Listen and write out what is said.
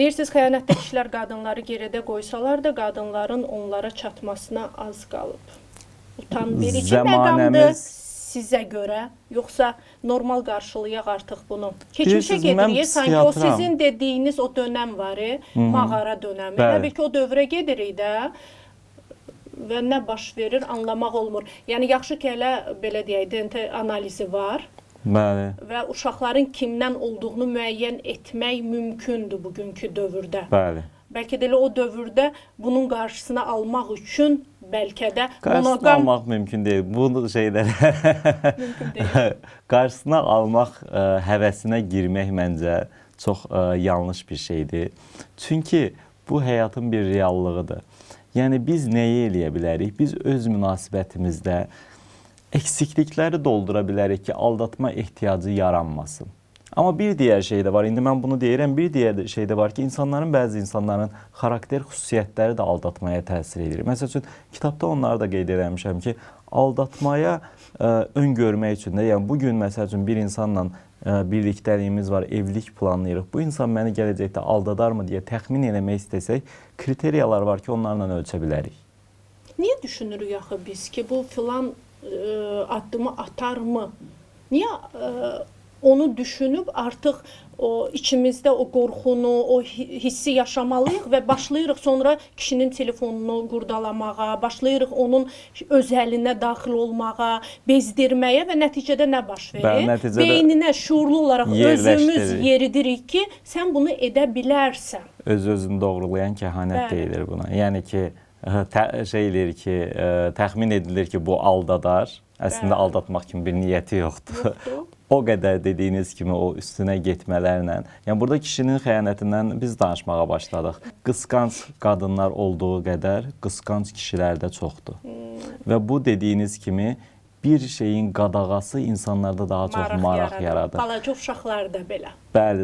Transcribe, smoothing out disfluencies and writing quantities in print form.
Deyirsiniz, xəyanətli kişilər qadınları geridə qoysalar da, qadınların onlara çatmasına az qalıb. Utanverici məqamdır sizə görə, yoxsa normal qarşılayaq artıq bunu? Keçmişə gedirik, sanki o sizin dediyiniz o dönəm var, mağara dönəmi. Təbii ki, o dövrə gedirik də və nə baş verir, anlamaq olmur. Yəni, yaxşı ki, elə, belə deyək, DNT analizi var. Bəli. Və uşaqların kimdən olduğunu müəyyən etmək mümkündür bugünkü dövrdə. Bəli. Bəlkə də elə o dövrdə bunun qarşısını almaq üçün bəlkə də qarşısını almaq mümkün deyil. Bu şeylərə mümkün deyil. Qarşısına almaq həvəsinə girmək məncə çox yanlış bir şeydir. Çünki bu həyatın bir reallığıdır. Yəni biz nəyi eləyə bilərik? Biz öz münasibətimizdə eksiklikləri doldura bilərik ki, aldatma ehtiyacı yaranmasın. Amma bir digər şey də var, indi mən bunu deyirəm, bir digər şey də var ki, bəzi insanların xarakter xüsusiyyətləri də aldatmaya təsir edir. Məsəl üçün, kitabda onları da qeyd eləmişəm ki, aldatmaya öngörmək üçün də, yəni bugün məsəl üçün bir insanla birlikdəliyimiz var, evlilik planlayırıq. Bu insan məni gələcəkdə aldadarmı deyə təxmin eləmək istəsək, kriteriyalar var ki, onlarla ölçə bilərik. Niyə düşünürük axı biz ki, bu filan addımı atarmı? Niyə onu düşünüb artıq o içimizdə o qorxunu, o hissi yaşamalıyıq və başlayırıq sonra kişinin telefonunu qurdalamağa, başlayırıq onun öz əlinə daxil olmağa, bezdirməyə və nəticədə nə baş verir? Beyninə şuurlu olaraq özümüz yeridirik ki, sən bunu edə bilərsən. Öz-özünü doğrulayan kəhanət deyilir buna. Yəni ki, təxmin edilir ki, bu aldadar. Əslində aldatmaq kimi bir niyyəti yoxdur. O qədər dediyiniz kimi o üstünə getmələrlə. Yəni burada kişinin xəyanətindən biz danışmağa başladıq. Qısqanc qadınlar olduğu qədər qısqanc kişilər də çoxdur. Və bu dediyiniz kimi bir şeyin qadağası insanlarda daha çox maraq yaradır. Balaca uşaqlar da belə. Bəli,